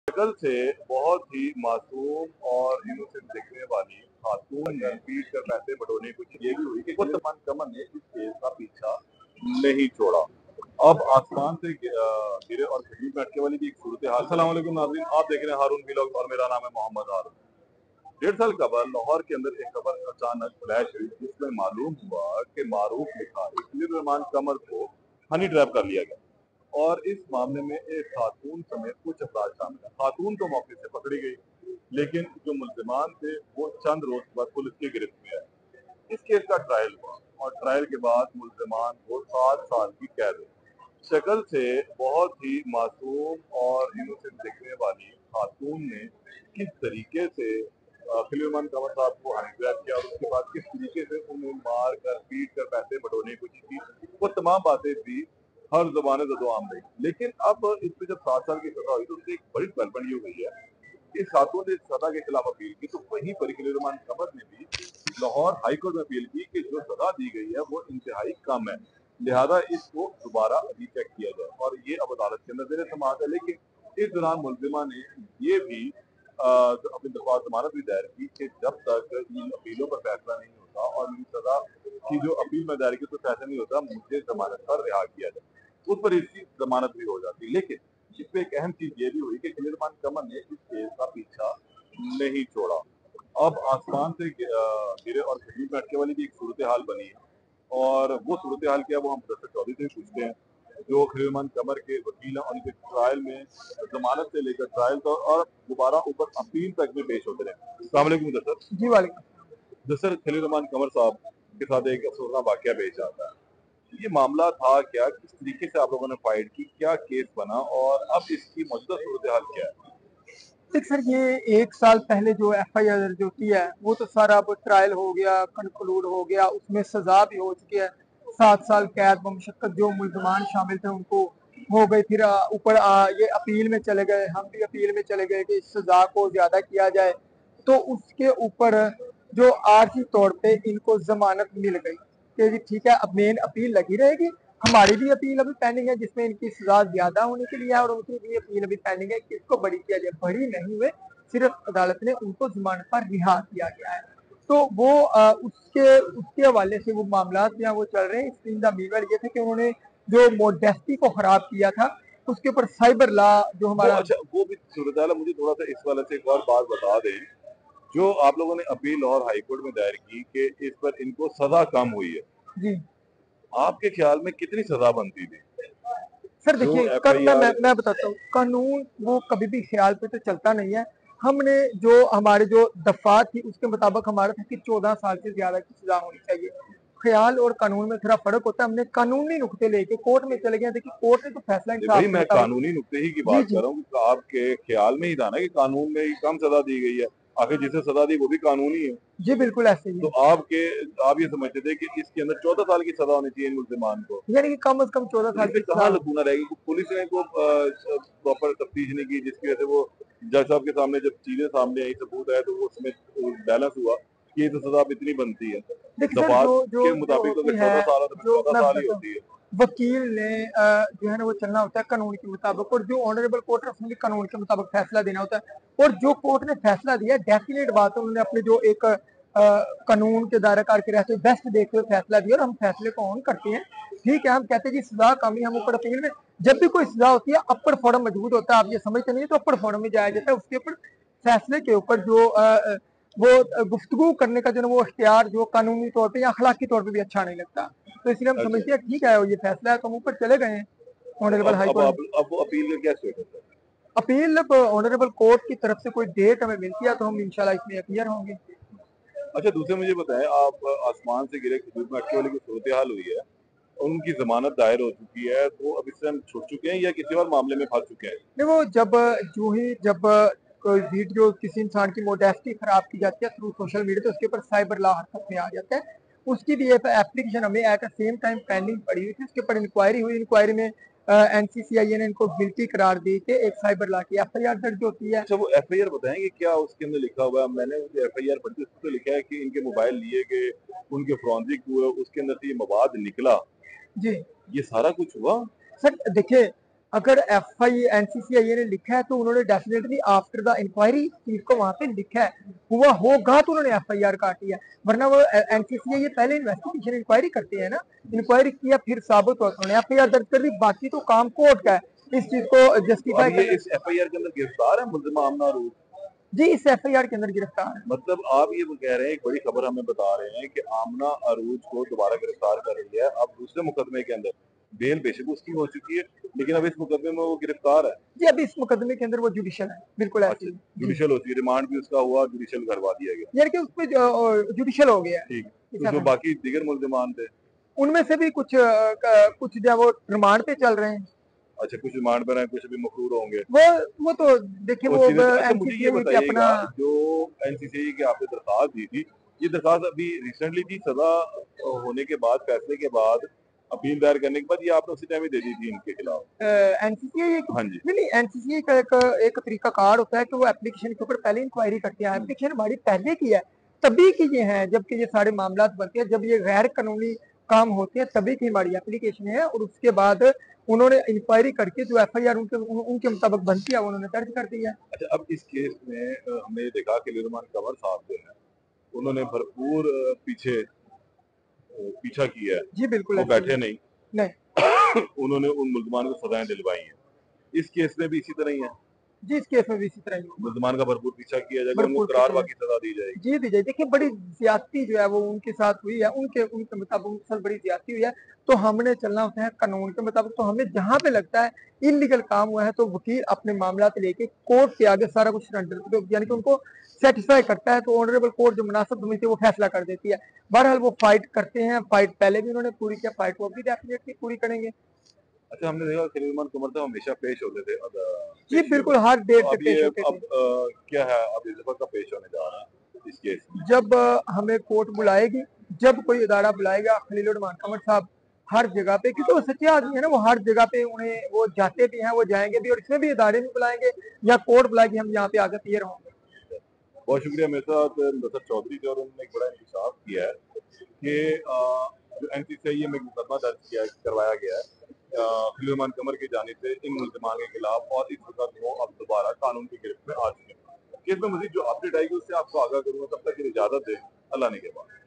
शक्ल से बहुत ही मासूम और इनोसेंट दिखने वाली खातून ने पीट कर पैसे बटोरने की कोशिश ये भी हुई कि मुसलमान कमर ने इस केस का पीछा नहीं छोड़ा। अब आसमान से गिरे और खजूर में अटके वाली की एक सूरत हाल। अस्सलाम वालेकुम नाज़रीन, आप देख रहे हैं हारून व्लॉग और मेरा नाम है मोहम्मद हारून। 1.5 साल कबल लाहौर के अंदर एक खबर अचानक फ्लैश हुई जिसमें मालूम हुआ कि मारूफ लिखारी खलील रहमान कमर को हनी ट्रैप कर लिया गया और इस मामले में एक खातून समेत कुछ अफराद शामिल हैं। खातून तो मौके से पकड़ी गई, लेकिन जो मुल्जिमान थे वो चंद रोज बाद पुलिस की गिरफ्त में आए। इस केस का ट्रायल हुआ और ट्रायल के बाद मुल्जिमान को 7 साल की कैद हुई। शक्ल से बहुत ही मासूम और इनोसेंट दिखने वाली खातून ने किस तरीके से खलील रहमान कमर साहब को हनी ट्रैप किया और उसके बाद किस तरीके से उन्हें मार कर पीट कर पैसे बटोरने की कोशिश की, वो तमाम बातें भी हर ज़बान ज़दो आम रही। लेकिन अब इस पे जब 7 साल की सज़ा हुई तो उससे एक बड़ी गड़बड़ी ये हुई है। इस खातून ने सज़ा के खिलाफ अपील की तो वहीं पर खलील रहमान कमर ने भी लाहौर हाई कोर्ट में अपील की कि जो सज़ा दी गई है वो इंतहाई कम है, लिहाजा इसको दोबारा रीचेक किया जाए और ये अब अदालत के अंदर ज़ेर समाअत है। लेकिन इस दौरान मुल्जिमा ने ये भी अपनी दरख्वास्त जमानत भी दायर की कि जब तक इन अपीलों पर फैसला नहीं होता और मेरी सज़ा की जो अपील में दायर की तो फैसला नहीं होता, मुझे जमानत पर रिहा किया जाए। उस पर इसकी जमानत भी हो जाती। लेकिन इसमें एक अहम चीज ये भी हुई कि खलील रहमान कमर ने इस केस का पीछा नहीं छोड़ा। अब आसमान से गिरे और खजूर में अटके वाली की एक सूरत हाल बनी है और वो सूरत हाल क्या है वो हम मुदस्सिर चौधरी से पूछते हैं जो खलील रहमान कमर के वकील हैं और उनके ट्रायल में जमानत से लेकर ट्रायल तक और दोबारा ऊपर अपील तक में पेश होते रहे। अस्सलाम वालेकुम मुदस्सिर। जी वालेकुम। मुदस्सिर, खलील रहमान कमर साहब के साथ एक अफसोसनाक वाकया पेश आता है। ये मामला था क्या? किस तरीके से आप लोगों ने फाइट की? क्या केस बना और अब इसकी मौजूदा सूरत-ए-हाल क्या है? देख सर, ये 1 साल पहले जो एफआईआर दर्ज होती है वो तो सारा अब ट्रायल हो गया, कंक्लूड हो गया, उसमें सजा भी हो चुकी है। 7 साल कैद बमुशक्कत जो मुल्जमान शामिल थे उनको हो गई। फिर ऊपर ये अपील में चले गए, हम भी अपील में चले गए कि इस सजा को ज्यादा किया जाए। तो उसके ऊपर जो आर्जी तौर पे इनको जमानत मिल गई कि जी ठीक है, अब मेन अपील लगी रहेगी। हमारी भी अपील अभी पेंडिंग है जिसमें इनकी सजा ज्यादा होने के लिए है और उनकी भी अपील अभी पेंडिंग है कि इसको बड़ी किया जाए। बड़ी नहीं हुए, सिर्फ अदालत ने उनको जमानत पर रिहा किया गया है। तो वो उसके उसके हवाले से वो मामला यहाँ वो चल रहे हैं। इसके मीवर ये थे कि उन्होंने जो मोडेस्टी को खराब किया था उसके ऊपर साइबर लॉ जो हमारा वो भी सूरत-ए-हाल है। मुझे थोड़ा-सा इस वाले से एक और बात बता दें, जो आप लोगों ने अपील और हाई कोर्ट में दायर की कि इस पर इनको सज़ा कम हुई है। जी आपके ख्याल में कितनी सज़ा बनती थी? सर, जो देखिए एफआईआर मैं बताता हूँ, कानून वो कभी भी ख्याल पे तो चलता नहीं है। हमने जो हमारे जो दफा थी उसके मुताबिक हमारा था कि 14 साल से ज्यादा की सजा होनी चाहिए। ख्याल और कानून में थोड़ा फर्क होता है। हमने कानूनी नुकते लेके कोर्ट में चले गए। देखिए कोर्ट ने तो फैसला भाई इंसाफ के मैं मुताबिक। कानूनी नुक्ते ही की जी बात जी कर रहा हूँ कि आपके ख्याल में ही था ना कि कानून में ही कम सज़ा दी गई है। आखिर जिसे सज़ा दी वो भी कानूनी है। जी बिल्कुल ऐसे ही तो है। आप ये समझते थे कि इसके अंदर 14 साल की सज़ा होनी चाहिए इन मुल्ज़िमान को। यानी कि कम से कम चौदह तो साल इसमें की कहाँ सजा हो। लकूना रहेगी कि पुलिस ने को प्रॉपर तफ्तीश नहीं की जिसकी वजह से वो जज साहब के सामने जब चीजें सामने आई सबूत आया तो वो उसमें बैलेंस हुआ कि ये तो सजा अब इतनी बनती है। देखिए सर, दफात जो जो के जो मुताबिक तो होती अगर है, 14 साल है तो फिर जो 14 मैं साल ही बताता हूँ, होती है। वकील ने जो है ना वो चलना होता है कानून के मुताबिक और जो ऑनरेबल कोर्ट है उसने भी कानून के मुताबिक फैसला देना होता है। और जो कोर्ट ने फैसला दिया डेफिनेट बात है, उन्होंने अपने जो एक कानून के दायरा कार के रहते हुए बेस्ट देखते हुए फैसला दिया और हम फैसले को ऑन करते हैं। ठीक है, हम कहते हैं जी सजा कमी, हम ऊपर अपील में जब भी कोई सजा होती है अपर फोरम मौजूद होता है। आप ये समझते नहीं है तो अपर फोरम में जाया जाता है। उसके ऊपर फैसले के ऊपर जो वो गुफ्तगू करने का जो है वो इख्तियार जो कानूनी तौर पे या अखलाकी तौर पे भी अच्छा नहीं लगता। तो इसलिए हम अच्छा, समझते हैं ठीक है ये फैसला है तो हम ऊपर चले गए हैं तो ऑनरेबल हाई कोर्ट में। अब वो अपील का क्या स्टेटस है? अपील जब ऑनरेबल कोर्ट की तरफ से कोई डेट हमें मिलती है तो हम इंशाल्लाह इसमें अपीयर होंगे। अच्छा, दूसरे मुझे बताएं, आप आसमान से गिरे खजूर में अटके वाली की सूरत हाल हुई है, उनकी जमानत दायर हो चुकी है तो अब इससे हम छूट चुके हैं या किसी और मामले में फंस चुके हैं? नहीं, वो जब कोई वीडियो किसी इंसान की मोडेस्टी खराब की जाती है थ्रू सोशल मीडिया तो उसके ऊपर साइबर लॉ हरकत में आ जाता है। उसकी भी एक एप्लीकेशन हमें at the same time pending पड़ी हुई थी। उसके ऊपर इंक्वायरी हुई। इंक्वायरी में एनसीसीआई ने इनको गिल्टी करार दी कि एक साइबर लॉ की एफआईआर दर्ज होती है। अच्छा, वो एफआईआर बताएंगे क्या उसके अंदर लिखा हुआ है? मैंने वो एफआईआर पढ़ी थी, उसमें तो लिखा है कि इनके मोबाइल लिए गए, उनके फोरेंसिक हुए, उसके अंदर से ये मवाद निकला। जी ये सारा कुछ हुआ? सर, देखिए अगर एनसीसीआई ने लिखा है तो उन्होंने डेफिनेटली आफ्टर द इंक्वायरी चीज को वहां पे लिखा है, हुआ होगा तो उन्होंने एफआईआर काटी है, वरना वो एनसीसीआई पहले इन्वेस्टिगेशन इंक्वायरी करते हैं ना, इंक्वायरी किया फिर साबित हुआ तो उन्होंने एफआईआर दर्ज कर दी, बाकी तो काम कोर्ट का है इस चीज को तो जस्टिफाई अब ये करना। इस एफआईआर के अंदर गिरफ्तार है मुल्जिम आमना अरूज? जी इस एफआईआर के अंदर गिरफ्तार है। मतलब आप ये कह रहे हैं, एक बड़ी खबर हमें बता रहे हैं कि आमना अरूज को दोबारा गिरफ्तार कर रही है अब दूसरे मुकदमे के अंदर। बेल बेशक उसकी हो चुकी है, लेकिन अब इस मुकदमे में वो गिरफ्तार है। जी अभी इस मुकदमे के अंदर वो जुडिशियल है, बिल्कुल ऐसे अच्छा, ही। जुडिशियल होती है, रिमांड भी उसका हुआ, जुडिशियल करवा दिया गया। यानी कि उसमें जुडिशियल हो गया है। ठीक। इस तो जो एफआईआर बाकी दीगर मुल्जिमान थे, उनमें से भी कुछ जो है वो रिमांड पे चल रहे हैं। अच्छा कुछ रिमांड पर हैं, कुछ अभी मफरूर होंगे। वो तो देखिए वो वो चीजें तो अच्छा, मुझे ये एनसीसीआई पे अपना। बताइएगा, जो एनसीसीआई की आपने दरखास्त दी थी, ये दरखास्त अभी रिसेंटली थी, सजा होने के बाद, फैसले के बाद, अपील दायर करने के बाद, ये आपने उसी टाइम ही दे दी थी इनके खिलाफ? एनसीसीआई हाँ जी। नहीं नहीं, एनसीसीआई का एक तरीका कार होता है कि वो एप्लीकेशन के ऊपर पहले इंक्वायरी करते हैं, एप्लीकेशन हमारी पहले की है तभी की ये है, जबकि ये सारे मामला बनते हैं जब ये गैर कानूनी काम होते हैं तभी की हमारी एप्लीकेशन है, और उसके बाद उन्होंने इंक्वायरी करके जो एफआईआर उनके मुताबिक बनती है उन्होंने दर्ज कर दी है। अच्छा, अब इस केस में हमने देखा कि नुरमान कंवर साहब जो है, उन्होंने भरपूर पीछा किया है, जी बिल्कुल वो ऐसे ही बैठे है। नहीं। नहीं उन्होंने उन मुल्जिमान को सजाएं दिलवाई हैं। इस केस में भी इसी तरह ही है, जी इस केस में भी इसी तरह ही होगा, मुल्जिमान का भरपूर पीछा किया जाएगा, उनको भरपूर करार पीछे वाकई सजा दी जाएगी। जी दी जाए। देखिए बड़ी ज्यादती जो है वो उनके साथ हुई है, उनके उनके मुताबिक उनके साथ बड़ी ज्यादती हुई है, तो हमने चलना होता है कानून के मुताबिक, तो हमें जहां पे लगता है इलीगल काम हुआ है तो वकील अपने मामला लेके कोर्ट के आगे सारा कुछ सरेंडर यानी कि उनको सेटिस्फाई करता है, तो ऑनरेबल कोर्ट जो मुनासिब समिति वो फैसला कर देती है। बहरहाल वो फाइट करते हैं, फाइट पहले भी उन्होंने पूरी किया, फाइट वो भी डेफिनेटली पूरी करेंगे। अच्छा, हमने देखा कि नुरमान कंवर साहब हमेशा पेश होते थे जी पेशियों में। बिल्कुल हर तो डेट पे अब पेश ये होते थे। अब क्या है, अब इस दफा का पेश होने जा रहा है इस केस में? जब हमें कोर्ट बुलाएगी, जब कोई अदारा बुलाएगा, खलील उर-रहमान कंवर साहब हर जगह पे, क्योंकि वो सच्चे आदमी है ना, वो हर जगह पे उन्हें वो जाते भी हैं, वो जाएंगे भी, और इसमें भी अदारे में बुलाएंगे या कोर्ट बुलाएगी, हम यहाँ पे आगे क्लियर होंगे। बहुत शुक्रिया। मेरे साथ मुदस्सर चौधरी थे और उन्होंने एक बड़ा इंकशाफ किया है कि जो एनसीसीआई में मुकदमा दर्ज किया करवाया गया है खलील रहमान कमर की जानिब से इन मुल्जिमान के खिलाफ, और इस वक्त वो अब दोबारा कानून की गिरफ्त में आ चुके हैं। केस में मजीद जो अपडेट आएगी उससे आपको आगाह करूंगा, तब तक की इजाजत दें। अल्लाह ने के बाद।